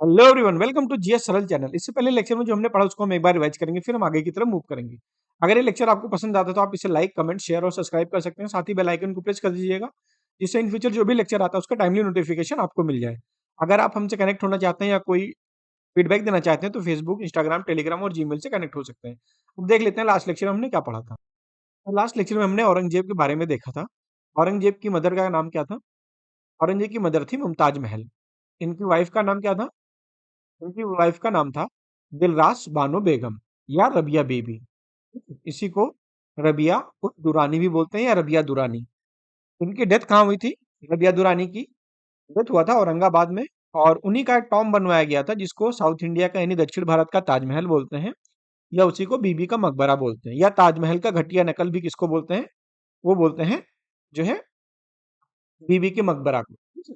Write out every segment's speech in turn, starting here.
Hello everyone, welcome to GS Saral channel. इससे पहले lecture में जो हमने पढ़ा उसको हम एक बार रिवाइज करेंगे, फिर हम आगे की तरफ मूव करेंगे। अगर ये लेक्चर आपको पसंद आता है तो आप इसे लाइक, कमेंट, शेयर और सब्सक्राइब कर सकते हैं। साथ ही बेल आइकन को प्रेस कर दीजिएगा, जिससे इन फ्यूचर जो भी लेक्चर आता है उसका टाइमली नोटिफिकेशन आपको मिल जाए। अगर आप हमसे कनेक्ट होना चाहते हैं या कोई फीडबैक देना चाहते हैं तो फेसबुक, इंस्टाग्राम, टेलीग्राम और जीमेल से कनेक्ट हो सकते हैं। अब देख लेते हैं लास्ट लेक्चर में हमने क्या पढ़ा था। लास्ट लेक्चर में हमने औरंगजेब के बारे में देखा था। औरंगजेब की मदर का नाम क्या था? औरंगजेब की मदर थी मुमताज महल। इनकी वाइफ का नाम क्या था? उनकी वाइफ का नाम था दिलरास बानो बेगम या रबिया बीबी। इसी को रबिया उर्फ दुरानी भी बोलते हैं या रबिया दुरानी। उनकी डेथ कहाँ हुई थी? रबिया दुरानी की डेथ हुआ था औरंगाबाद में। और उन्हीं का एक टॉम बनवाया गया था जिसको साउथ इंडिया का यानी दक्षिण भारत का ताजमहल बोलते हैं, या उसी को बीबी का मकबरा बोलते हैं, या ताजमहल का घटिया नकल भी किसको बोलते हैं? वो बोलते हैं जो है बीबी के मकबरा को। ठीक है?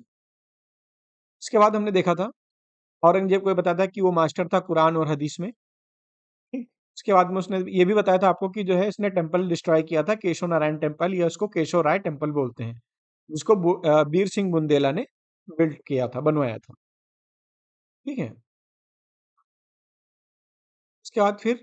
इसके बाद हमने देखा था औरंगजेब को ये बताया था कि वो मास्टर था कुरान और हदीस में। ठीक। उसके बाद में उसने ये भी बताया था आपको कि जो है इसने टेम्पल डिस्ट्रॉय किया था, केशव नारायण टेम्पल, या उसको केशव राय टेम्पल बोलते हैं, जिसको बीर सिंह बुंदेला ने बिल्ड किया था, बनवाया था। ठीक है। उसके बाद फिर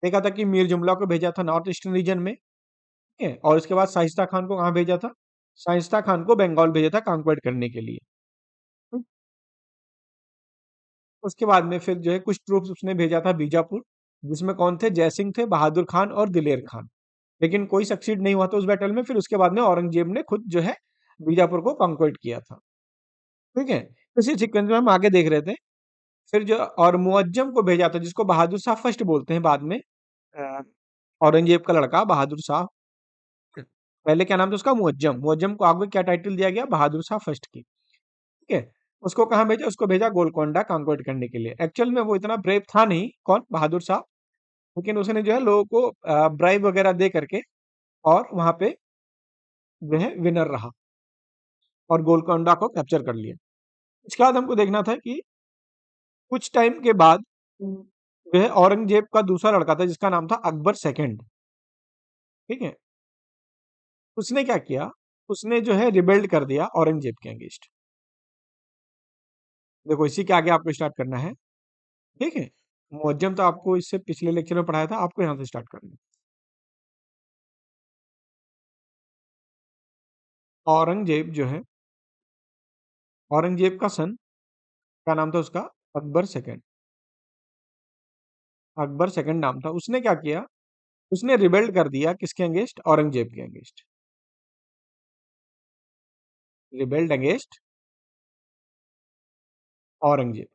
देखा था कि मीर जुमला को भेजा था नॉर्थ ईस्टर्न रीजन में। ठीक है। और उसके बाद शाइस्ता खान को कहाँ भेजा था? शाइस्ता खान को बंगाल भेजा था कांक्वेट करने के लिए। ठीक। उसके बाद में फिर जो है कुछ ट्रूप्स उसने भेजा था बीजापुर, जिसमें कौन थे? जयसिंह थे, बहादुर खान और दिलेर खान। लेकिन कोई सक्सीड नहीं हुआ था उस बैटल में। फिर उसके बाद में औरंगजेब ने खुद जो है बीजापुर को कॉन्क्वेट किया था। ठीक है। इसी सीक्वेंस में हम आगे देख रहे थे। फिर जो और मुअज्जम को भेजा था, जिसको बहादुर शाह फर्स्ट बोलते हैं बाद में। अ, औरंगजेब का लड़का बहादुर शाह, पहले क्या नाम था उसका? मुअज्जम। मुअज्जम को आगे क्या टाइटल दिया गया? बहादुर शाह फर्स्ट की। ठीक है। उसको कहाँ भेजा? उसको भेजा गोलकोंडा कॉन्क्वेट करने के लिए। एक्चुअल में वो इतना ब्रेव था नहीं, कौन? बहादुर शाह। लेकिन उसने जो है लोगों को ब्राइब वगैरह दे करके और वहां पे जो है विनर रहा और गोलकोंडा को कैप्चर कर लिया। इसके बाद हमको देखना था कि कुछ टाइम के बाद जो है औरंगजेब का दूसरा लड़का था जिसका नाम था अकबर सेकंड। ठीक है। उसने क्या किया? उसने जो है रिबेल्ड कर दिया औरंगजेब के अगेंस्ट। देखो इसी के आगे आपको स्टार्ट करना है। ठीक है। मुअज्जम तो आपको इससे पिछले लेक्चर में पढ़ाया था, आपको यहाँ से स्टार्ट करना है। औरंगजेब जो है, औरंगजेब का सन, क्या नाम था उसका? अकबर सेकंड। अकबर सेकंड नाम था। उसने क्या किया? उसने रिबेल्ड कर दिया किसके अगेंस्ट? औरंगजेब के अगेंस्ट। Rebelled against Aurangzeb.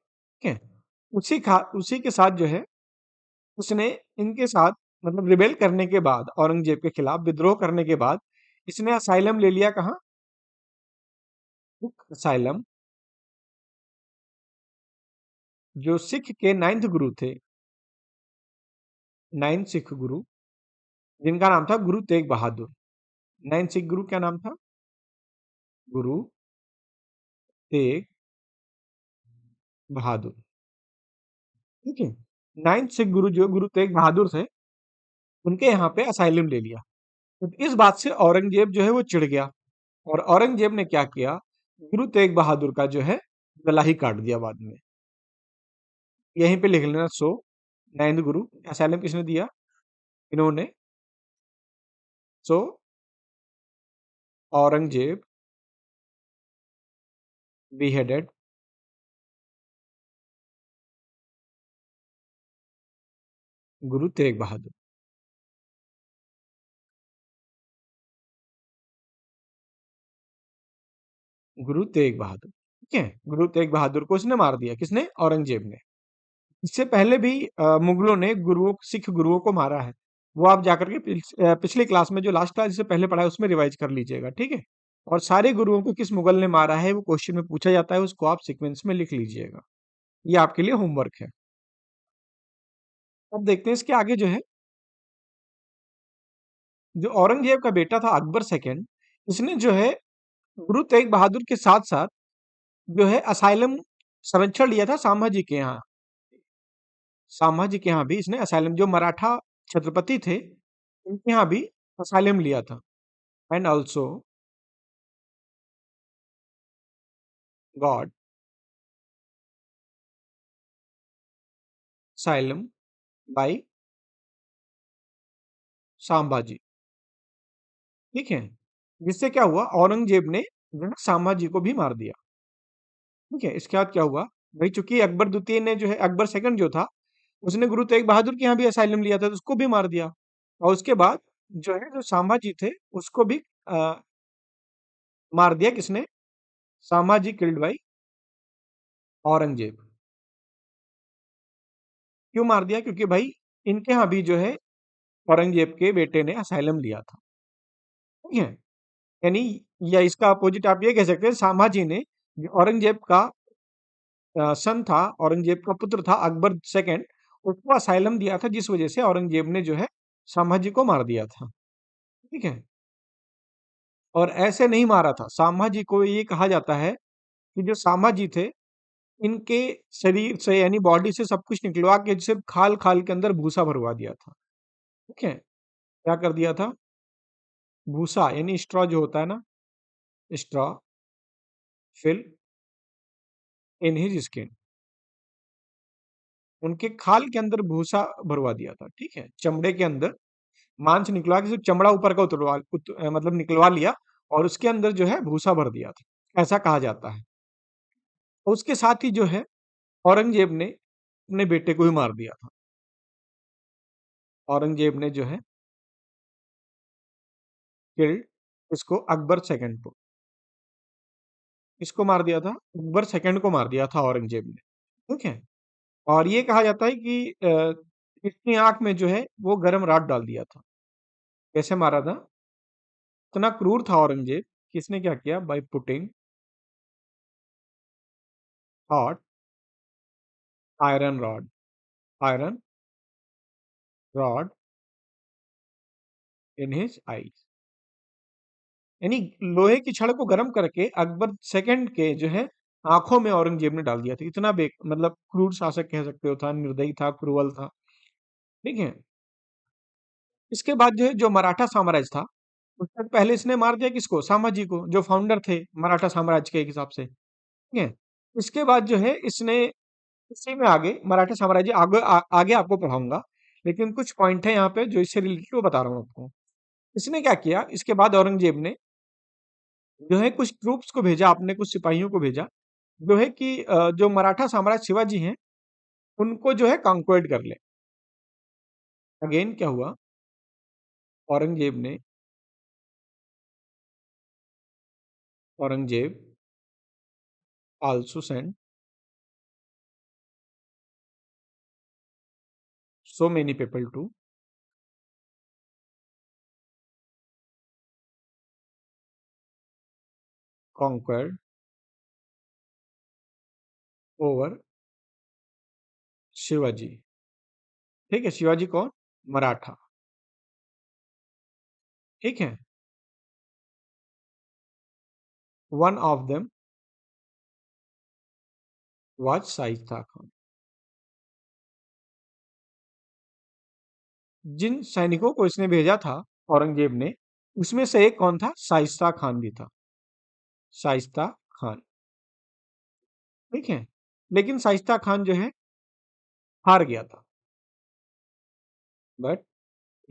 ठीक है। उसी के साथ जो है उसने इनके साथ मतलब रिबेल करने के बाद, औरंगजेब के खिलाफ विद्रोह करने के बाद, इसने असाइलम ले लिया कहाँ? सिख असाइलम। जो सिख के नाइन्थ गुरु थे, नाइन्थ सिख गुरु, जिनका नाम था गुरु तेग बहादुर। नाइन्थ सिख गुरु क्या नाम था? गुरु तेग बहादुर। ठीक है। नाइन्थ सिख गुरु जो गुरु तेग बहादुर थे, उनके यहाँ पे असाइलम ले लिया। तो इस बात से औरंगजेब जो है वो चिढ़ गया, और औरंगजेब ने क्या किया? गुरु तेग बहादुर का जो है गला ही काट दिया बाद में। यहीं पे लिख लेना। सो नाइन्थ गुरु असाइलम किसने दिया? इन्होंने। सो औरंगजेब beheaded गुरु तेग बहादुर। गुरु तेग बहादुर। ठीक है। गुरु तेग बहादुर को इसने मार दिया। किसने? औरंगजेब ने। इससे पहले भी मुगलों ने गुरुओं, सिख गुरुओं को मारा है। वो आप जाकर के पिछली क्लास में, जो लास्ट क्लास जिससे पहले पढ़ा है, उसमें रिवाइज कर लीजिएगा। ठीक है। और सारे गुरुओं को किस मुगल ने मारा है वो क्वेश्चन में पूछा जाता है, उसको आप सीक्वेंस में लिख लीजिएगा। ये आपके लिए होमवर्क है। अब देखते हैं इसके आगे जो है, जो औरंगजेब का बेटा था अकबर सेकंड, इसने जो है गुरु तेग बहादुर के साथ साथ जो है असाइलम संरक्षण लिया था संभाजी के यहाँ। संभाजी के यहाँ भी इसने असाइलम, जो मराठा छत्रपति थे उनके यहाँ भी असाइलम लिया था। And also got asylum by Sambhaji. ठीक है, जिससे क्या हुआ, औरंगजेब ने जो है संभाजी को भी मार दिया। ठीक है, इसके बाद क्या हुआ भाई, चूंकि अकबर द्वितीय ने जो है, अकबर सेकंड जो था, उसने गुरु तेग बहादुर के यहाँ भी असाइलम लिया था, तो उसको भी मार दिया। और उसके बाद जो है, जो संभाजी थे, उसको भी मार दिया। किसने? Sambhaji killed by Aurangzeb. क्यों मार दिया? क्योंकि भाई इनके यहाँ भी जो है औरंगजेब के बेटे ने असाइलम लिया था। ठीक है, यानी या इसका अपोजिट आप ये कह सकते हैं, संभाजी ने जो औरंगजेब का सन था, औरंगजेब का पुत्र था अकबर सेकंड, उसको असाइलम दिया था, जिस वजह से औरंगजेब ने जो है संभाजी को मार दिया था। ठीक है, और ऐसे नहीं मारा था संभाजी को। ये कहा जाता है कि जो संभाजी थे, इनके शरीर से यानी बॉडी से सब कुछ निकलवा के सिर्फ खाल खाल के अंदर भूसा भरवा दिया था। ठीक है, क्या कर दिया था? भूसा यानी स्ट्रॉ जो होता है ना, straw fill in his skin, उनके खाल के अंदर भूसा भरवा दिया था। ठीक है, चमड़े के अंदर मांस निकलवा के सिर्फ चमड़ा ऊपर का मतलब निकलवा लिया, और उसके अंदर जो है भूसा भर दिया था, ऐसा कहा जाता है। और उसके साथ ही जो है औरंगजेब ने अपने बेटे को भी मार दिया था। औरंगजेब ने जो है किल्ड इसको, अकबर सेकंड को, इसको मार दिया था, अकबर सेकंड को मार दिया था औरंगजेब ने। ठीक है, और ये कहा जाता है कि इसकी आंख में जो है वो गर्म राख डाल दिया था। कैसे मारा था? इतना क्रूर था औरंगजेब कि इसने क्या किया, by putting hot iron rod, iron rod in his eyes, यानी लोहे की छड़ को गर्म करके अकबर सेकंड के जो है आंखों में औरंगजेब ने डाल दिया था। इतना मतलब क्रूर शासक कह सकते हो था, निर्दयी था, क्रूवल था। ठीक है, इसके बाद जो है जो मराठा साम्राज्य था, उससे पहले इसने मार दिया किसको? संभाजी को, जो फाउंडर थे मराठा साम्राज्य के एक हिसाब से। ठीक है, इसके बाद जो है इसने, इसी में आगे मराठा साम्राज्य आगे आपको पढ़ाऊंगा, लेकिन कुछ पॉइंट है यहाँ पे जो इससे रिलेटेड, वो बता रहा हूँ आपको। इसने क्या किया, इसके बाद औरंगजेब ने जो है कुछ ट्रूप्स को भेजा, अपने कुछ सिपाहियों को भेजा, जो है कि जो मराठा साम्राज्य शिवाजी हैं, उनको जो है कॉन्क्वर्ड कर ले। अगेन क्या हुआ, Aurangzeb also send so many people to conquer over Shivaji. ठीक है, शिवाजी कौन? मराठा। ठीक है, one of them was Shaista Khan. जिन सैनिकों को इसने भेजा था औरंगजेब ने, उसमें से एक कौन था? शाइस्ता खान भी था, शाइस्ता खान। ठीक है, लेकिन शाइस्ता खान जो है हार गया था, but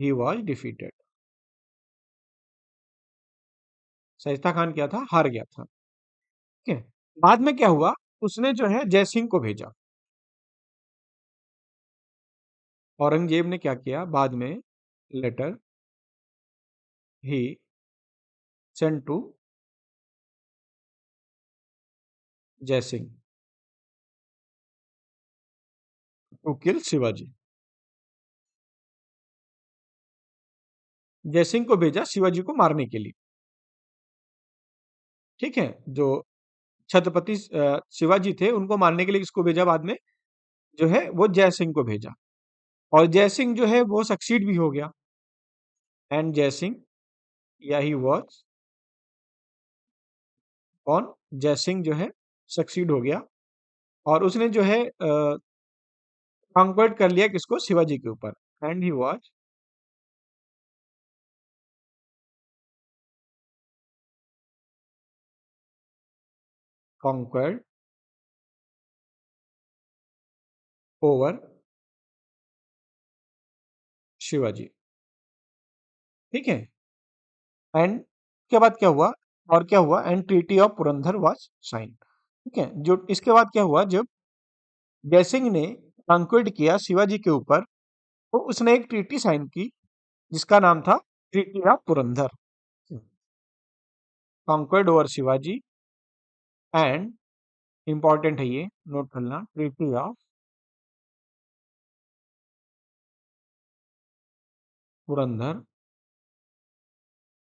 he was defeated. Shaista Khan क्या था? हार गया था। ठीक है, बाद में क्या हुआ, उसने जो है जयसिंह को भेजा। औरंगजेब ने क्या किया बाद में, लेटर ही sent to Jaisingh to kill Shivaji. Jaisingh को भेजा शिवाजी को मारने के लिए। ठीक है, जो छत्रपति शिवाजी थे, उनको मारने के लिए किसको भेजा बाद में? जो है वो जयसिंह को भेजा, और जयसिंह जो है वो सक्सीड भी हो गया। एंड जयसिंह, या ही वॉज, कौन? जयसिंह जो है सक्सीड हो गया, और उसने जो है कॉन्क्वर्ट कर लिया किसको? शिवाजी के ऊपर। And he was conquered over Shivaji. ठीक है। एंड के बाद क्या हुआ, और क्या हुआ, and treaty of Purandar was sign. ठीक है, जो इसके बाद क्या हुआ, जब जयसिंह ने कॉन्क्वेट किया शिवाजी के ऊपर, तो उसने एक ट्रीटी साइन की जिसका नाम था treaty of Purandar. Conquered over Shivaji and, important है ये, नोट करना, treaty of Purandar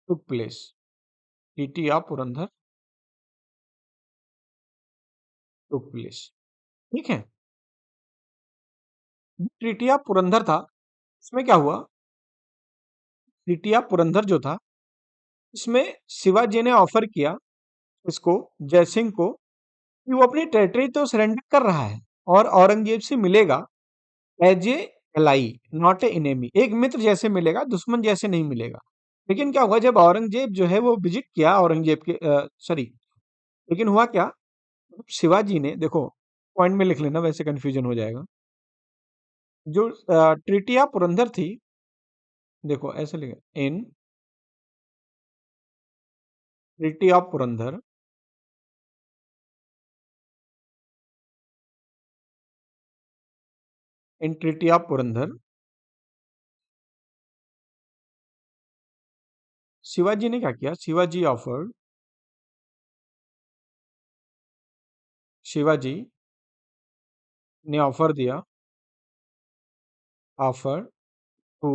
took place. Treaty of Purandar took place. ठीक है। ट्रीटी ऑफ पुरंदर था, इसमें क्या हुआ, ट्रीटी ऑफ पुरंदर जो था, इसमें शिवाजी ने ऑफर किया इसको, जयसिंह को, कि वो अपनी टेरिटरी तो सरेंडर कर रहा है और औरंगजेब से मिलेगा as a ally, not a enemy, एक मित्र जैसे मिलेगा, दुश्मन जैसे नहीं मिलेगा। लेकिन क्या हुआ, जब औरंगजेब जो है वो विजिट किया औरंगजेब के, सॉरी, लेकिन हुआ क्या, शिवाजी ने, देखो पॉइंट में लिख लेना वैसे कंफ्यूजन हो जाएगा, जो ट्रीटी ऑफ पुरंदर थी, देखो ऐसे लिखा, in treaty of Purandar, in treaty of Purandar, Shivaji ने क्या किया, शिवाजी ऑफर्ड, शिवाजी ने ऑफर दिया, offer to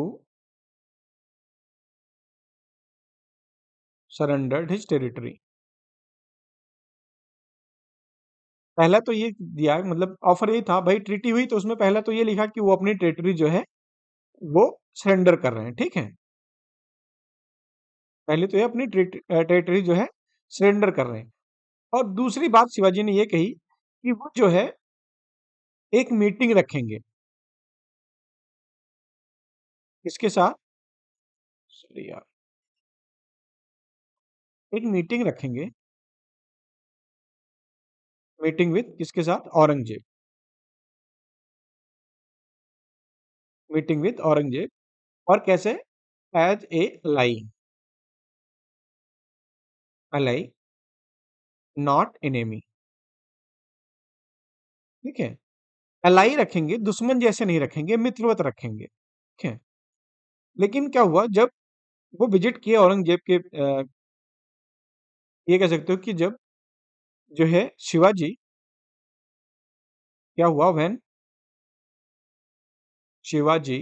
surrendered his territory. पहला तो ये दिया, मतलब ऑफर ये था भाई, ट्रीटी हुई तो उसमें पहला तो ये लिखा कि वो अपनी टेरिटरी जो है वो सरेंडर कर रहे हैं। ठीक है, पहले तो ये अपनी टेरिटरी जो है सरेंडर कर रहे हैं। और दूसरी बात शिवाजी ने ये कही कि वो जो है एक मीटिंग रखेंगे, किसके साथ, सॉरी यार, एक मीटिंग रखेंगे, मीटिंग विद किसके साथ, औरंगजेब, मीटिंग विद औरंगजेब, और कैसे, as ally, ally, not enemy. ठीक है, अलाई रखेंगे, दुश्मन जैसे नहीं रखेंगे, मित्रवत रखेंगे। ठीक है। लेकिन क्या हुआ, जब वो विजिट किए औरंगजेब के, ये कह सकते हो कि जब जो है शिवाजी, क्या हुआ, when Shivaji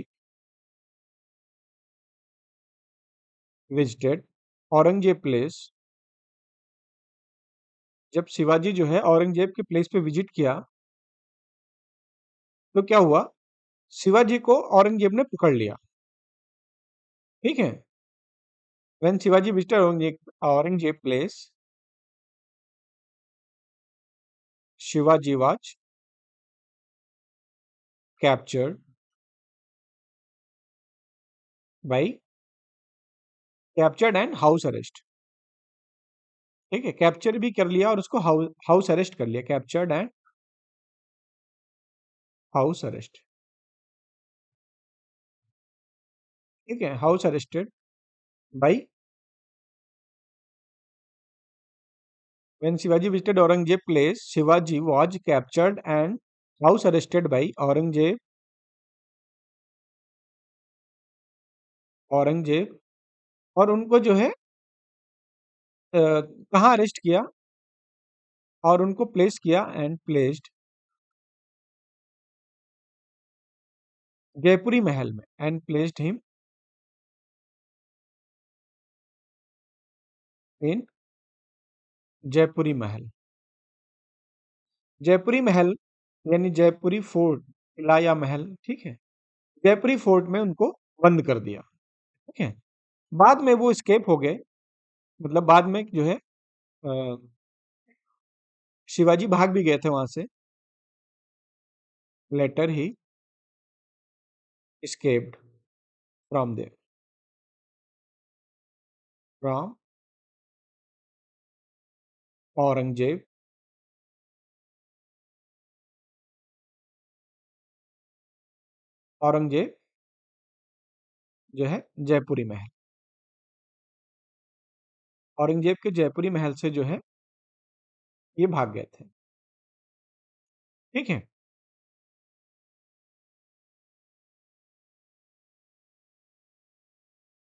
visited Aurangzeb place, जब शिवाजी जो है औरंगजेब के प्लेस पे विजिट किया, तो क्या हुआ, शिवाजी को औरंगजेब ने पकड़ लिया। ठीक है, when Shivaji visited Aurangzeb place, Shivaji was captured by, captured and house arrest. ठीक है, कैप्चर भी कर लिया और उसको हाउस अरेस्ट कर लिया, कैप्चर्ड एंड हाउस अरेस्ट। ठीक है, house arrested by, when Shivaji visited Aurangzeb place, Shivaji was captured and house arrested by Aurangzeb, और उनको जो है कहाँ अरेस्ट किया, और उनको प्लेस किया, एंड प्लेस्ड जयपुरी महल में, एंड प्लेस्ड हिम इन जयपुरी महल। जयपुरी महल यानी जयपुरी फोर्ट, किला या महल। ठीक है, जयपुरी फोर्ट में उनको बंद कर दिया। ठीक है, बाद में वो स्केप हो गए, मतलब बाद में जो है शिवाजी भाग भी गए थे वहां से, लेटर ही escaped from there, from Aurangzeb, Aurangzeb जो है जयपुरी महल। औरंगजेब के जयपुरी महल से जो है ये भाग गए थे। ठीक है।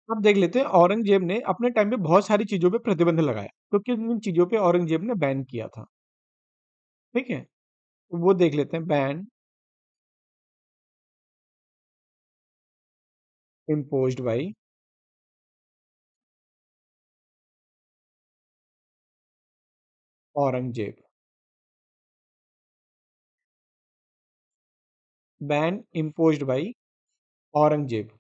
अब देख लेते हैं औरंगजेब ने अपने टाइम पे बहुत सारी चीजों पे प्रतिबंध लगाया, तो किन किन चीजों पे औरंगजेब ने बैन किया था। ठीक है, तो वो देख लेते हैं। Ban imposed by Aurangzeb. Ban imposed by Aurangzeb.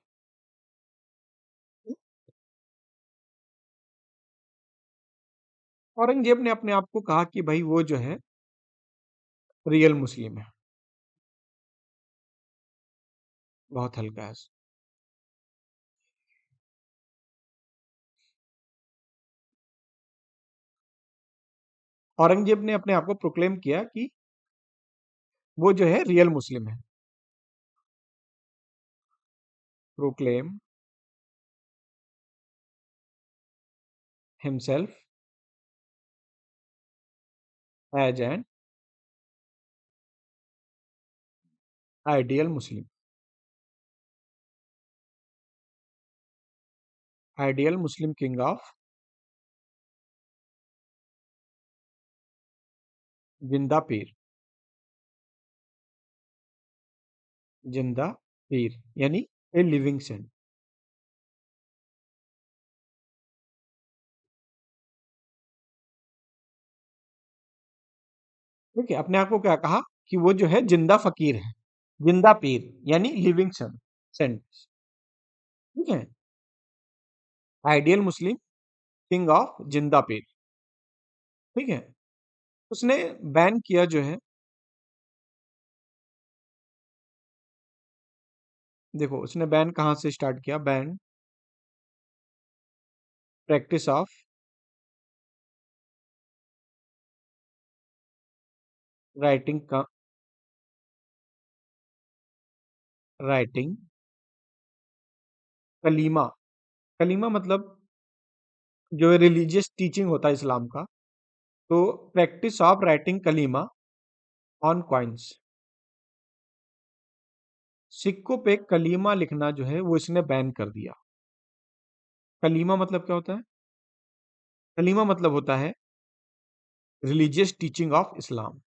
Aurangzeb ने अपने आप को कहा कि भाई वो जो है रियल मुस्लिम है। बहुत हल्का है। औरंगजेब ने अपने आप को प्रोक्लेम किया कि वो जो है रियल मुस्लिम है। Proclaim himself as an ideal Muslim. Ideal Muslim king of Zinda Pir. जिंदा पीर यानी ए लिविंग सेंट। ठीक है, अपने आप को क्या कहा कि वो जो है जिंदा फकीर है, जिंदा पीर यानी लिविंग सन सेंट। ठीक है, ideal Muslim king of Zinda पीर। ठीक है, उसने बैन किया जो है, देखो उसने बैन कहाँ से स्टार्ट किया। बैन प्रैक्टिस ऑफ राइटिंग का राइटिंग कलीमा। कलीमा मतलब जो रिलीजियस टीचिंग होता है इस्लाम का। तो practice of writing kalima on coins. सिक्कों पे कलीमा लिखना जो है वो इसने बैन कर दिया। कलीमा मतलब क्या होता है? कलीमा मतलब होता है religious teaching of Islam.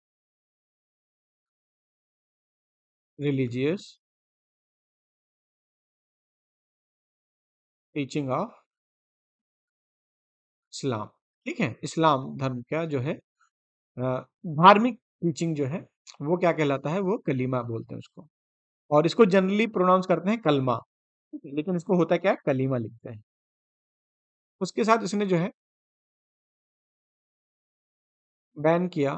Religious teaching of Islam. ठीक है, इस्लाम धर्म का जो है धार्मिक टीचिंग जो है वो क्या कहलाता है? वो कलीमा बोलते हैं उसको। और इसको जनरली प्रोनाउंस करते हैं कलमा, ठीक है, लेकिन इसको होता क्या है? कलीमा लिखते हैं। उसके साथ इसने जो है बैन किया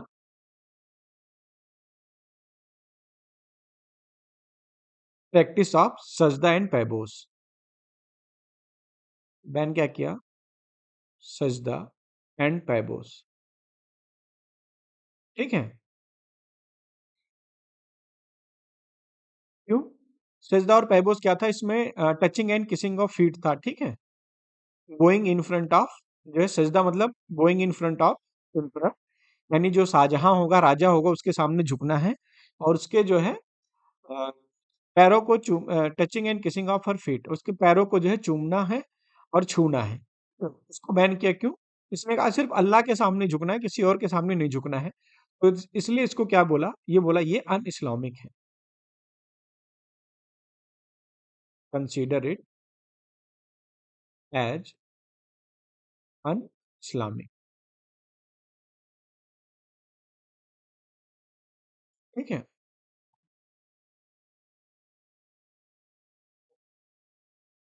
प्रैक्टिस ऑफ सजदा एंड पैबोस। बैन क्या किया? सजदा एंड पैबोस। ठीक है, क्यों? सजदा और पैबोस क्या था इसमें? Touching and kissing of feet था। ठीक है, गोइंग इन फ्रंट ऑफ, जो है सजदा मतलब going in front of emperor, यानी जो शाहजहां होगा, राजा होगा, उसके सामने झुकना है और उसके जो है अ, पैरों को touching and kissing of her feet, उसके पैरों को जो है चूमना है और छूना है। तो उसको बैन किया क्यों? इसने कहा सिर्फ अल्लाह के सामने झुकना है, किसी और के सामने नहीं झुकना है। तो इसलिए इसको क्या बोला? ये बोला ये अन इस्लामिक है। Consider it as un Islamic. ठीक है,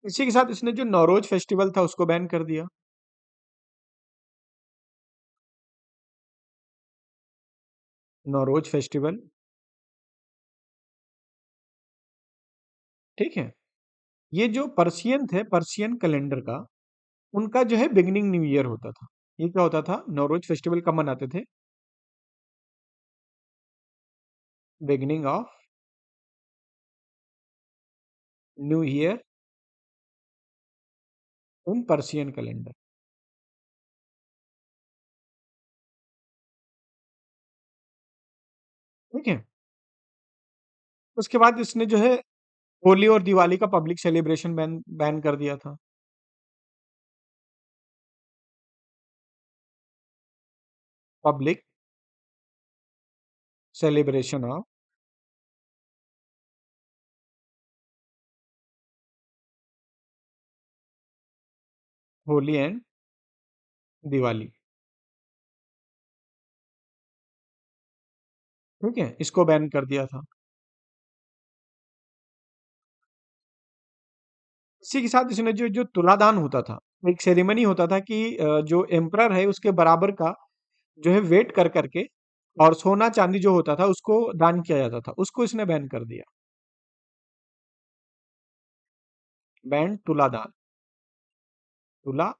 इसी के साथ इसने जो नौरोज फेस्टिवल था उसको बैन कर दिया। नौरोज फेस्टिवल। ठीक है, ये जो पर्शियन थे, पर्शियन कैलेंडर का, उनका जो है बिगिनिंग न्यू ईयर होता था। ये क्या होता था? नौरोज फेस्टिवल कब मनाते थे? Beginning of new year in Persian calendar. ठीक है? उसके बाद इसने जो है होली और दिवाली का पब्लिक सेलिब्रेशन बैन बैन कर दिया था। Public celebration of Holi and Diwali. ठीक है? इसको बैन कर दिया था। इसी के साथ इसने जो जो तुलादान होता था, एक सेरेमनी होता था कि जो एम्परर है उसके बराबर का जो है वेट कर करके और सोना चांदी जो होता था उसको दान किया जाता था, उसको इसने बैन कर दिया। बैन तुलादान। तुला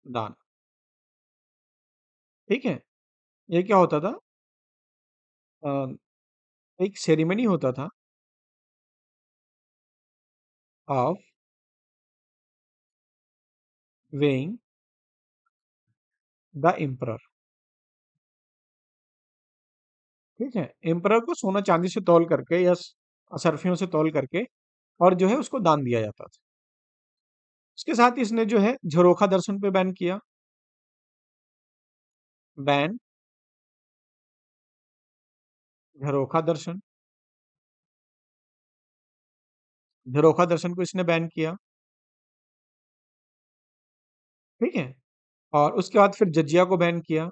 दान। ठीक है? ये क्या होता था? अ, एक सेरेमनी होता था ऑफ वेइंग द एम्परर। ठीक है? एम्परर को सोना चांदी से तौल करके या असरफियों से तौल करके और जो है उसको दान दिया जाता था। इसके साथ ही इसने जो है झरोखा दर्शन पे बैन किया। बैन झरोखा दर्शन। झरोखा दर्शन को इसने बैन किया। ठीक है? और उसके बाद फिर जजिया को बैन किया।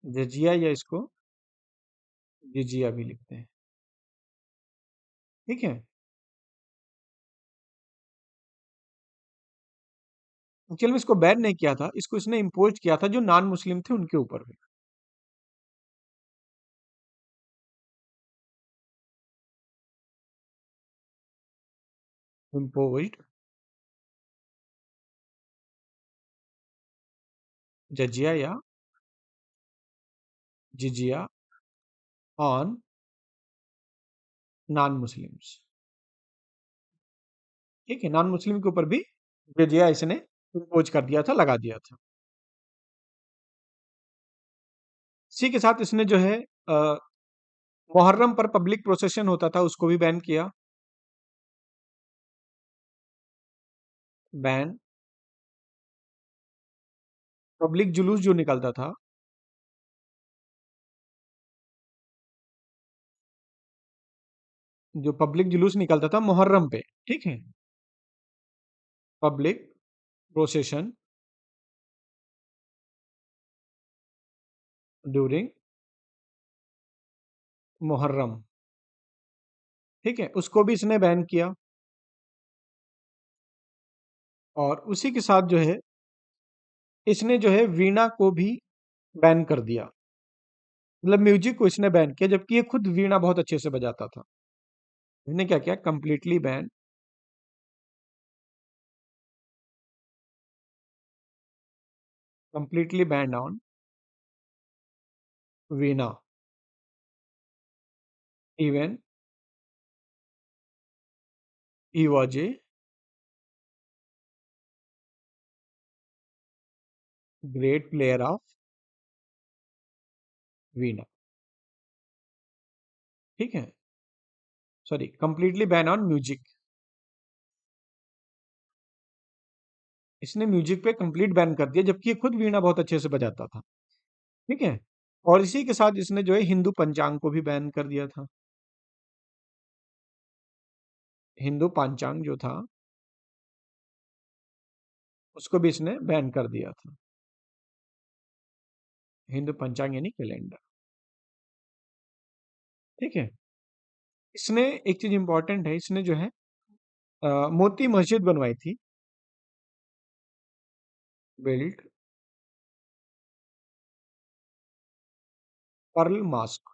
जजिया या इसको जिजिया भी लिखते हैं। ठीक है? एक्चुअल में इसको बैन नहीं किया था, इसको इसने इम्पोज किया था जो नॉन मुस्लिम थे उनके ऊपर भी। इम्पोज्ड जजिया या जिजिया ऑन नॉन मुस्लिम्स। ठीक है? नॉन मुस्लिम के ऊपर भी जजिया इसने इम्पोज कर दिया था, लगा दिया था। इसी के साथ इसने जो है मुहर्रम पर पब्लिक प्रोसेशन होता था उसको भी बैन किया। बैन पब्लिक जुलूस जो निकलता था, जो पब्लिक जुलूस निकलता था मुहर्रम पे। ठीक है? Public procession during Muharram. ठीक है? उसको भी इसने बैन किया। और उसी के साथ जो है इसने जो है वीणा को भी बैन कर दिया। मतलब म्यूजिक को इसने बैन किया जबकि ये खुद वीणा बहुत अच्छे से बजाता था। इसने क्या किया? Completely ban completely ban on veena even he was a great player of veena. ठीक है? Sorry, completely ban on music. इसने म्यूजिक पे कंप्लीट बैन कर दिया जबकि ये खुद वीणा बहुत अच्छे से बजाता था। ठीक है? और इसी के साथ इसने जो है हिंदू पंचांग को भी बैन कर दिया था। हिंदू पंचांग जो था उसको भी इसने बैन कर दिया था। हिंदू पंचांग यानी कैलेंडर। ठीक है? इसने एक चीज इंपॉर्टेंट है, इसने जो है मोती मस्जिद बनवाई थी। Built pearl mosque.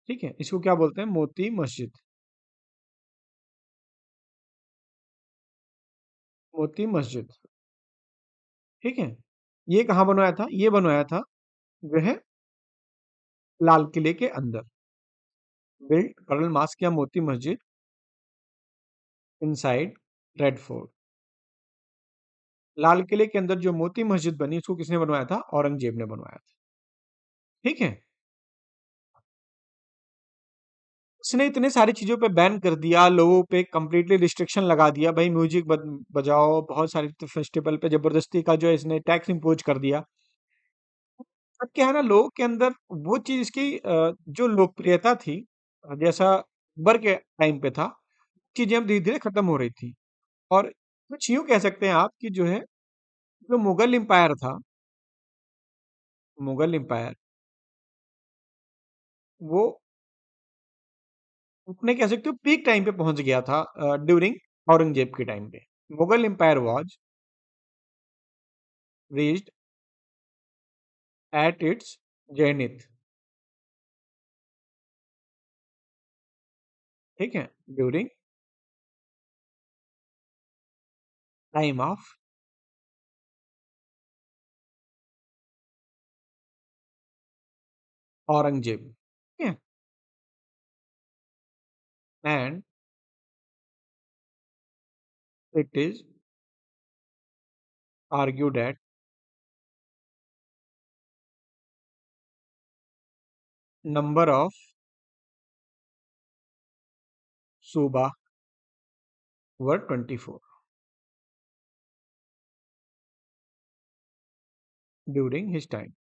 ठीक है? इसको क्या बोलते हैं? मोती मस्जिद। मोती मस्जिद। ठीक है? ये कहाँ बनवाया था? ये बनवाया था जो है लाल किले के अंदर। बिल्ट कर्नल मास्क या Moti Masjid inside red fort. लाल किले के अंदर जो मोती मस्जिद बनी उसको किसने बनवाया था? औरंगजेब ने बनवाया था। ठीक है। उसने इतने सारी चीजों पे बैन कर दिया, लोगों पे कंप्लीटली रिस्ट्रिक्शन लगा दिया, भाई म्यूजिक बजाओ, बहुत सारे फेस्टिवल पे जबरदस्ती का जो है इसने टैक्स इम्पोज कर दिया। अब क्या है ना, लोगों के अंदर वो चीज इसकी जो लोकप्रियता थी, जैसा अकबर के टाइम पे था, चीजें अब धीरे धीरे खत्म हो रही थी। और कुछ यूं कह सकते हैं आप कि जो है, जो मुगल एम्पायर था, मुगल एम्पायर, वो अपने कह सकते हो पीक टाइम पे पहुंच गया था ड्यूरिंग औरंगजेब के टाइम पे। Mughal empire was reached at its zenith. ठीक है, ड्यूरिंग टाइम ऑफ औरंगजेब। ठीक है, and it is argued at number of subah were 24 during his time.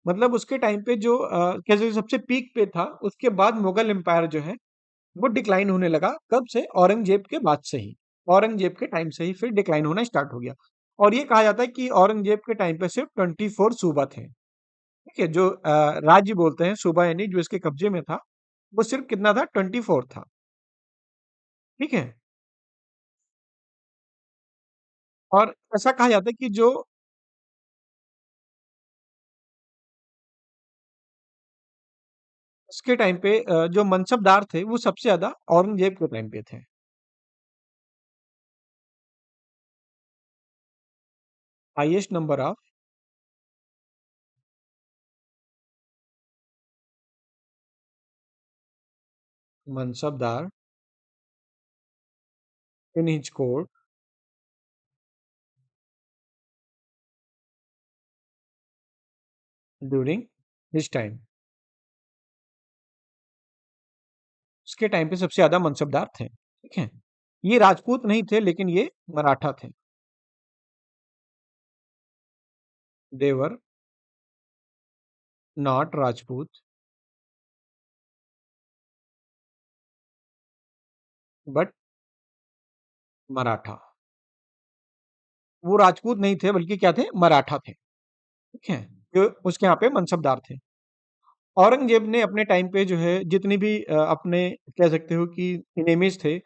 मतलब उसके टाइम पे जो कैसे सबसे पीक पे था, उसके बाद मुगल एम्पायर जो है वो डिक्लाइन होने लगा। कब से? औरंगजेब के बाद से ही, औरंगजेब के टाइम से ही फिर डिक्लाइन होना स्टार्ट हो गया। और ये कहा जाता है कि औरंगजेब के टाइम पे सिर्फ 24 सूबा थे। ठीक है, जो राज्य बोलते हैं सूबा, यानी जो इसके कब्जे में था, वो सिर्फ कितना था? 24 था। ठीक है। और ऐसा कहा जाता है कि जो उसके टाइम पे जो मनसबदार थे वो सबसे ज्यादा औरंगजेब के टाइम पे थे। Highest number of mansabdar in his court during his time. उसके टाइम पे सबसे ज्यादा मनसबदार थे। ठीक है, ये राजपूत नहीं थे, लेकिन ये मराठा थे। देवर नॉट राजपूत बट मराठा। वो राजपूत नहीं थे, बल्कि क्या थे? मराठा थे। ठीक है, जो उसके यहाँ पे मनसबदार थे। औरंगजेब ने अपने टाइम पे जो है जितनी भी अपने कह सकते हो कि इनेमीज थे,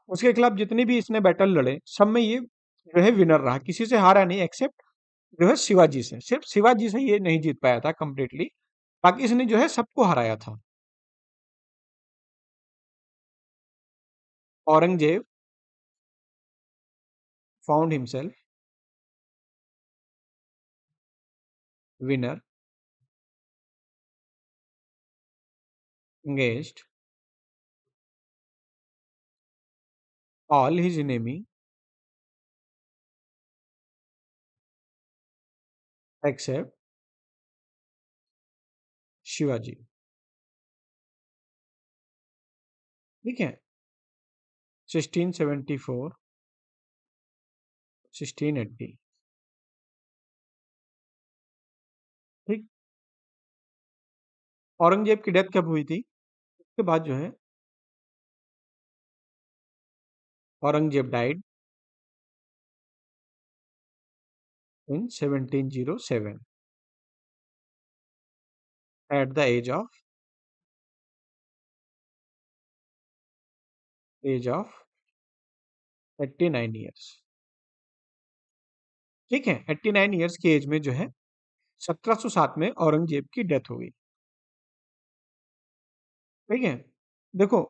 उसके खिलाफ जितनी भी इसने बैटल लड़े, सब में ये जो है विनर रहा, किसी से हारा नहीं, एक्सेप्ट जो है शिवाजी से। सिर्फ शिवाजी से ये नहीं जीत पाया था कंप्लीटली, बाकी इसने जो है सबको हराया था। Aurangzeb found himself winner against all his enemy except Shivaji. ठीक है, 1674 1680। ठीक। औरंगजेब की डेथ कब हुई थी? उसके बाद जो है Aurangzeb died in 1707 at the age of 89 years. ठीक है, 89 ईयर्स की एज में जो है 1707 में औरंगजेब की डेथ हो गई। ठीक है, देखो,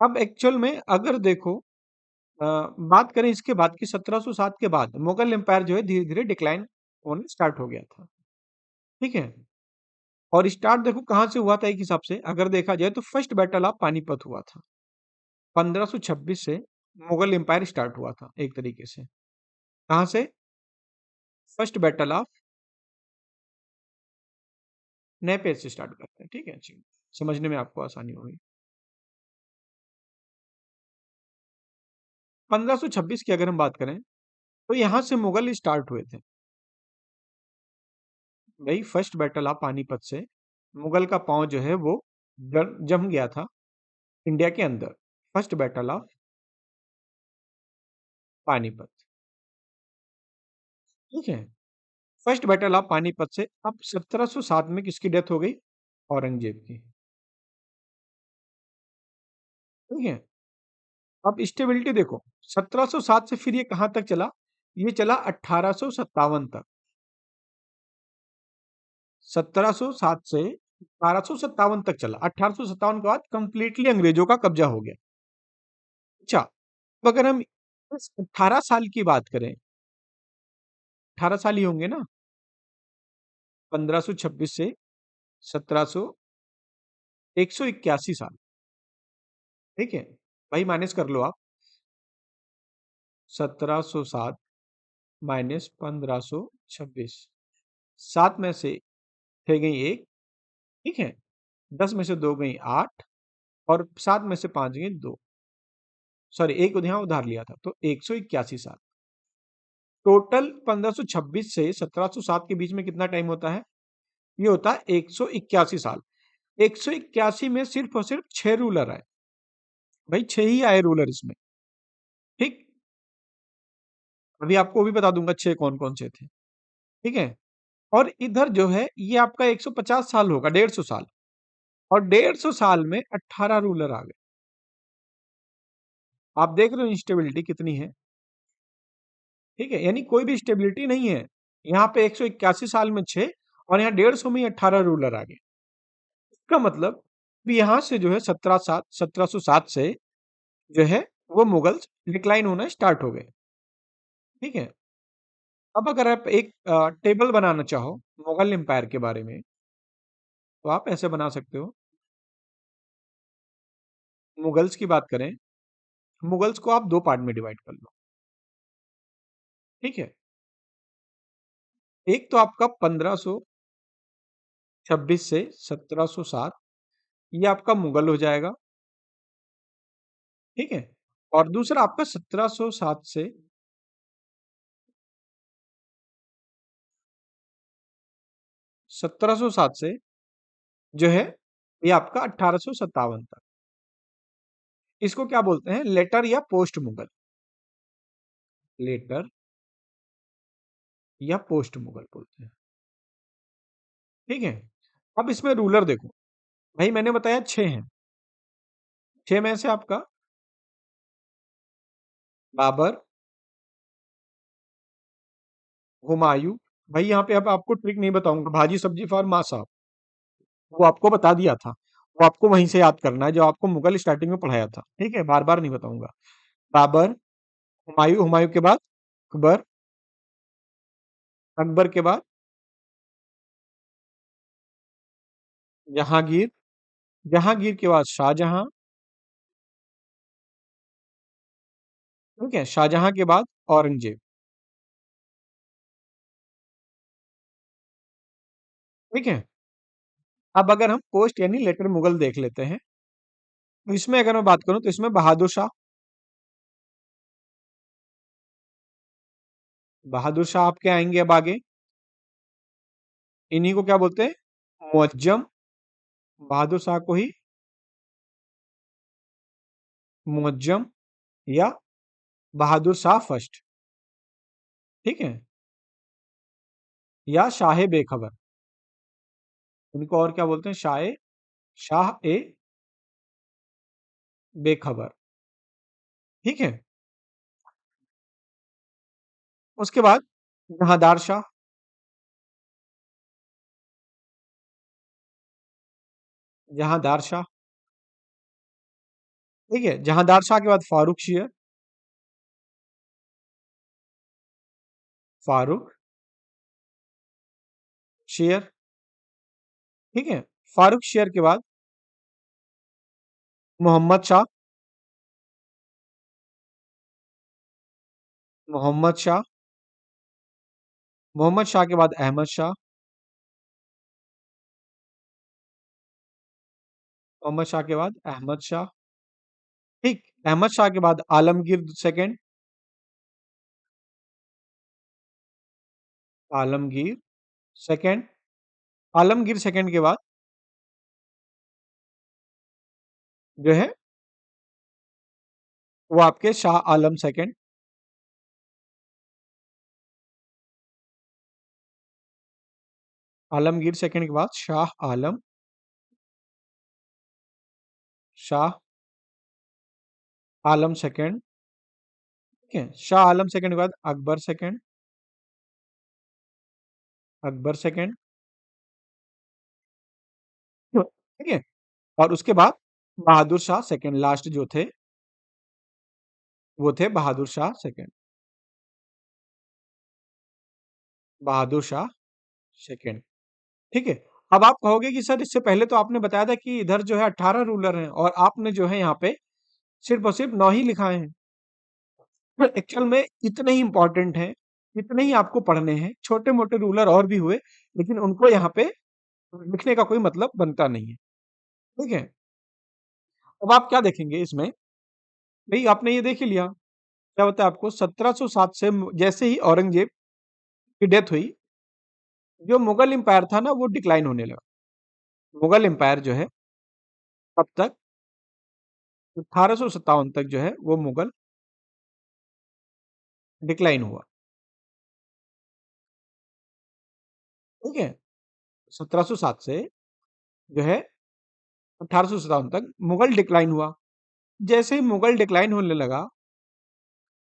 अब एक्चुअल में अगर देखो, बात करें इसके बाद की 1707 के बाद मुगल एम्पायर जो है धीरे धीरे डिक्लाइन होने स्टार्ट हो गया था। ठीक है, और स्टार्ट देखो कहाँ से हुआ था एक हिसाब से अगर देखा जाए तो फर्स्ट बैटल ऑफ पानीपत हुआ था 1526 से। मुगल एम्पायर स्टार्ट हुआ था एक तरीके से। कहाँ से? फर्स्ट बैटल ऑफ, नए पेज से स्टार्ट करते हैं, ठीक है जी, समझने में आपको आसानी होगी। 1526 की अगर हम बात करें तो यहां से मुगल स्टार्ट हुए थे भाई। फर्स्ट बैटल ऑफ पानीपत से मुगल का पांव जो है वो जम गया था इंडिया के अंदर। फर्स्ट बैटल ऑफ पानीपत, ठीक है। फर्स्ट बैटल ऑफ पानीपत से अब 1707 में किसकी डेथ हो गई? औरंगजेब की, ठीक है। अब स्टेबिलिटी देखो, 1707 से फिर ये कहां तक चला? ये चला 1857 तक। 1707 से 1857 तक चला। 1857 के बाद कंप्लीटली अंग्रेजों का कब्जा हो गया। अच्छा, अब अगर हम इस 18 साल की बात करें, 18 साल ही होंगे ना, 1526 से 1700, 181 साल, ठीक है। भाई माइनस कर लो आप, 1707 माइनस 1526, 7 में से 6 गई 1, ठीक है। 10 में से 2 गई 8, और 7 में से 5 गई 2, सॉरी एक यहाँ उधार लिया था, तो 181 साल टोटल। 1526 से 1707 के बीच में कितना टाइम होता है? ये होता है 181 साल। 181 में सिर्फ और सिर्फ 6 रूलर आए भाई, 6 ही आए रूलर इसमें, ठीक। अभी आपको भी बता दूंगा 6 कौन कौन से थे, ठीक है। और इधर जो है ये आपका 150 साल होगा, 150 साल, और 150 साल में 18 रूलर आ गए। आप देख रहे हो इंस्टेबिलिटी कितनी है, ठीक है। यानी कोई भी स्टेबिलिटी नहीं है यहाँ पे। 181 साल में 6, और यहाँ 150 में 18 रूलर आ गए। इसका मतलब भी यहाँ से जो है 1707 से जो है वो मुगल्स डिक्लाइन होना स्टार्ट हो गए, ठीक है। अब अगर आप एक टेबल बनाना चाहो मुगल एम्पायर के बारे में, तो आप ऐसे बना सकते हो। मुगल्स की बात करें, मुगल्स को आप दो पार्ट में डिवाइड कर लो, ठीक है। एक तो आपका 1526 से 1707, ये आपका मुगल हो जाएगा, ठीक है। और दूसरा आपका 1707 से 1707 से जो है ये आपका 1857 तक। इसको क्या बोलते हैं? लेटर या पोस्ट मुगल, लेटर या पोस्ट मुगल बोलते हैं, ठीक है। अब इसमें रूलर देखो भाई, मैंने बताया 6 हैं। 6 में से आपका बाबर, हुमायूं, भाई यहाँ पे अब आपको ट्रिक नहीं बताऊंगा, भाजी सब्जी फॉर माँ साहब, वो आपको बता दिया था। वो आपको वहीं से याद करना है जो आपको मुगल स्टार्टिंग में पढ़ाया था, ठीक है, बार बार नहीं बताऊंगा। बाबर, हुमायूं, हुमायूं के बाद अकबर, अकबर के बाद जहांगीर, जहांगीर के बाद शाहजहां, ठीक है। शाहजहां के बाद औरंगजेब, ठीक है। अब अगर हम पोस्ट यानी लेटर मुगल देख लेते हैं, तो इसमें अगर मैं बात करूं तो इसमें बहादुर शाह, बहादुर शाह आपके आएंगे अब आगे। इन्हीं को क्या बोलते हैं? मुअज्जम। बहादुर शाह को ही मुअज्जम या बहादुर शाह फर्स्ट, ठीक है, या शाह बेखबर। इनको और क्या बोलते हैं? शाह ए बेखबर, ठीक है। उसके बाद जहांदार शाह, जहांदार शाह, ठीक है। जहांदार शाह के बाद फारूक शेर, फारूक शेर, ठीक है। फारूक शेर के बाद मोहम्मद शाह, मोहम्मद शाह, मोहम्मद शाह के बाद अहमद शाह, मोहम्मद शाह के बाद अहमद शाह, ठीक। अहमद शाह के बाद Alamgir second, Alamgir second, Alamgir second के बाद जो है वो आपके शाह आलम सेकंड, आलमगीर सेकंड के बाद शाह आलम, शाह आलम सेकंड, ठीक है। शाह आलम सेकंड के बाद अकबर सेकंड, अकबर सेकंड, ठीक है। और उसके बाद बहादुर शाह सेकंड, लास्ट जो थे वो थे बहादुर शाह सेकंड, बहादुर शाह सेकंड, ठीक है। अब आप कहोगे कि सर इससे पहले तो आपने बताया था कि इधर जो है 18 रूलर हैं और आपने जो है यहाँ पे सिर्फ और सिर्फ 9 ही लिखाए हैं। तो एक्चुअल में इतने ही इंपॉर्टेंट हैं, इतने ही आपको पढ़ने हैं। छोटे मोटे रूलर और भी हुए, लेकिन उनको यहाँ पे लिखने का कोई मतलब बनता नहीं है, ठीक है। अब आप क्या देखेंगे इसमें, भाई आपने ये देख ही लिया, क्या होता है आपको 1707 से जैसे ही औरंगजेब की डेथ हुई, जो मुगल एम्पायर था ना वो डिक्लाइन होने लगा। मुगल एम्पायर जो है तब तक 1857 तक जो है वो मुगल डिक्लाइन हुआ, ठीक है। 1707 से जो है 1857 तक मुगल डिक्लाइन हुआ। जैसे ही मुगल डिक्लाइन होने लगा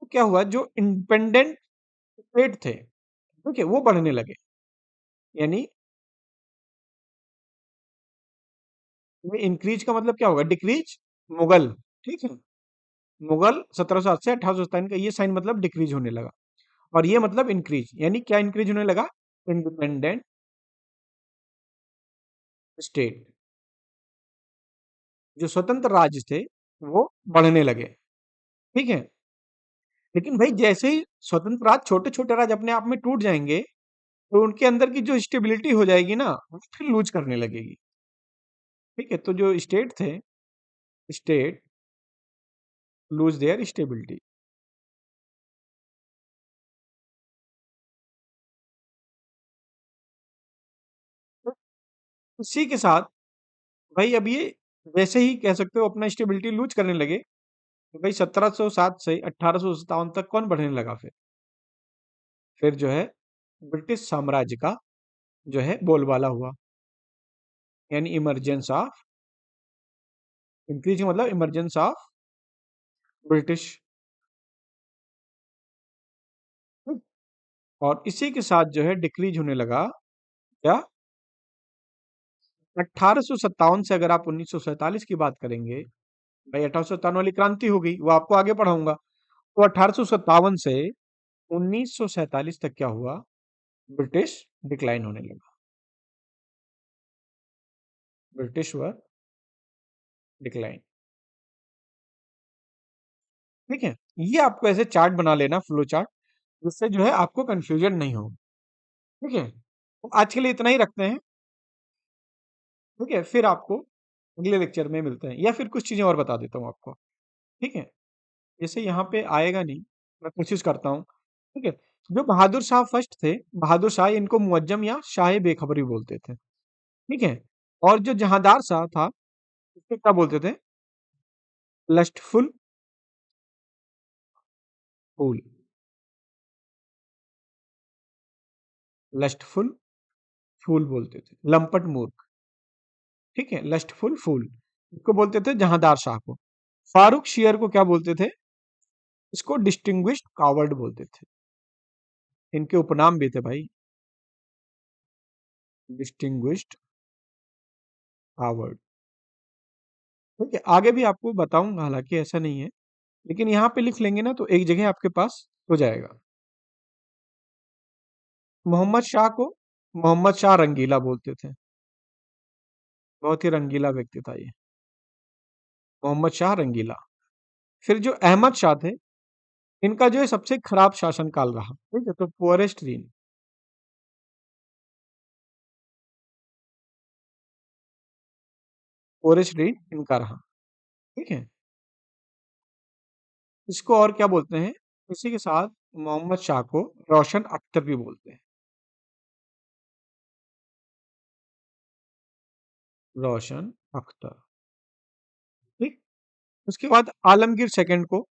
तो क्या हुआ, जो इंडिपेंडेंट स्टेट थे, ठीक है, वो बढ़ने लगे। यानी इंक्रीज का मतलब क्या होगा, डिक्रीज मुगल, ठीक है। मुगल 1707 से 1857 का ये साइन मतलब डिक्रीज होने लगा, और ये मतलब इंक्रीज, यानी क्या इंक्रीज होने लगा, इंडिपेंडेंट स्टेट, जो स्वतंत्र राज्य थे वो बढ़ने लगे, ठीक है। लेकिन भाई जैसे ही स्वतंत्र राज्य, छोटे छोटे राज्य अपने आप में टूट जाएंगे, तो उनके अंदर की जो स्टेबिलिटी हो जाएगी ना वो फिर लूज करने लगेगी, ठीक है। तो जो स्टेट थे, स्टेट लूज देयर स्टेबिलिटी। इसी के साथ भाई अब ये वैसे ही कह सकते हो अपना स्टेबिलिटी लूज करने लगे, तो भाई 1707 से 1857 तक कौन बढ़ने लगा, फिर जो है ब्रिटिश साम्राज्य का जो है बोलबाला हुआ, यानी इमरजेंस ऑफ, इंक्रीज मतलब इमरजेंस ऑफ ब्रिटिश। और इसी के साथ जो है डिक्रीज होने लगा क्या, 1857 से अगर आप 1947 की बात करेंगे, भाई 1857 वाली क्रांति हो गई, वो आपको आगे पढ़ाऊंगा। तो 1857 से 1947 तक क्या हुआ, ब्रिटिश डिक्लाइन होने लगा, ब्रिटिश वर डिक्लाइन, ठीक है। ये आपको ऐसे चार्ट बना लेना, फ्लो चार्ट, जिससे जो है आपको कंफ्यूजन नहीं हो, ठीक है। तो आज के लिए इतना ही रखते हैं, ठीक है। फिर आपको अगले लेक्चर में मिलते हैं, या फिर कुछ चीजें और बता देता हूँ आपको, ठीक है। जैसे यहाँ पे आएगा नहीं, मैं कोशिश करता हूँ, ठीक है। जो बहादुर शाह फर्स्ट थे, बहादुर शाह, इनको मुअज्जम या शाह बेखबरी बोलते थे, ठीक है। और जो जहांदार शाह था, इसको क्या बोलते थे, लस्टफुल फूल, लस्टफुल फूल बोलते थे, लंपट मूर्ख, ठीक है, लस्टफुल फूल, इसको बोलते थे जहांदार शाह को। फारूक शेयर को क्या बोलते थे, इसको डिस्टिंग्विश्ड कावर्ड बोलते थे। इनके उपनाम भी थे भाई, डिस्टिंग्विश्ड कावर्ड, ठीक है। आगे भी आपको बताऊंगा, हालांकि ऐसा नहीं है, लेकिन यहाँ पे लिख लेंगे ना तो एक जगह आपके पास हो जाएगा। मोहम्मद शाह को मोहम्मद शाह रंगीला बोलते थे, बहुत ही रंगीला व्यक्ति था ये, मोहम्मद शाह रंगीला। फिर जो अहमद शाह थे, इनका जो है सबसे खराब शासनकाल रहा, ठीक है? तो पुअरेस्ट रीन, पुअरेस्ट रीन इनका रहा, ठीक है? इसको और क्या बोलते हैं? इसी के साथ मोहम्मद शाह को रोशन अख्तर भी बोलते हैं, रोशन अख्तर, ठीक? उसके बाद आलमगीर सेकंड को,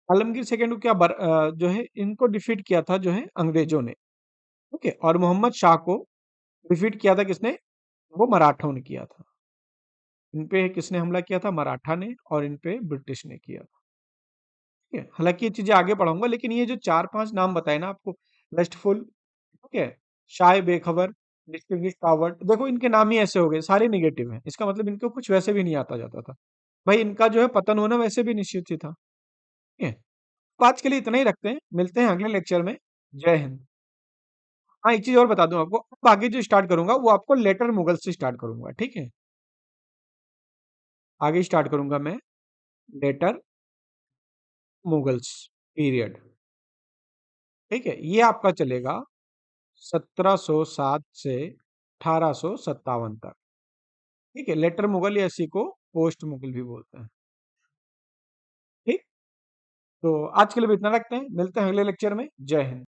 आलमगीर सेकंड को जो है इनको डिफीट किया था जो है अंग्रेजों ने, ठीक है? और मोहम्मद शाह को डिफीट किया था किसने? वो मराठों ने किया था। इन पे किसने हमला किया था? मराठा ने, और इन पे ब्रिटिश ने किया था, ठीक है? हालांकि ये चीजें आगे पढ़ाऊंगा, लेकिन ये जो चार पांच नाम बताए ना आपको, लस्टफुल, ठीक है, शाय बेखबर, डिस्टिंग्विश टावर्ड, देखो इनके नाम ही ऐसे हो गए, सारे निगेटिव हैं, इसका मतलब इनको कुछ वैसे भी नहीं आता जाता था। भाई इनका जो है पतन होना वैसे भी निश्चित ही था, ठीक है? तो आज के लिए इतना ही रखते हैं, मिलते हैं अगले लेक्चर में। जय हिंद। हाँ, एक चीज और बता दूं आपको, अब आगे जो स्टार्ट करूंगा वो आपको लेटर मुगल से स्टार्ट करूंगा, ठीक है? आगे स्टार्ट करूंगा मैं लेटर मुगल्स पीरियड, ठीक है? ये आपका चलेगा 1707 से 1857 तक, ठीक है? लेटर मुगल या इसी को पोस्ट मुगल भी बोलते हैं, ठीक? तो आज के लिए भी इतना रखते हैं, मिलते हैं अगले लेक्चर में। जय हिंद।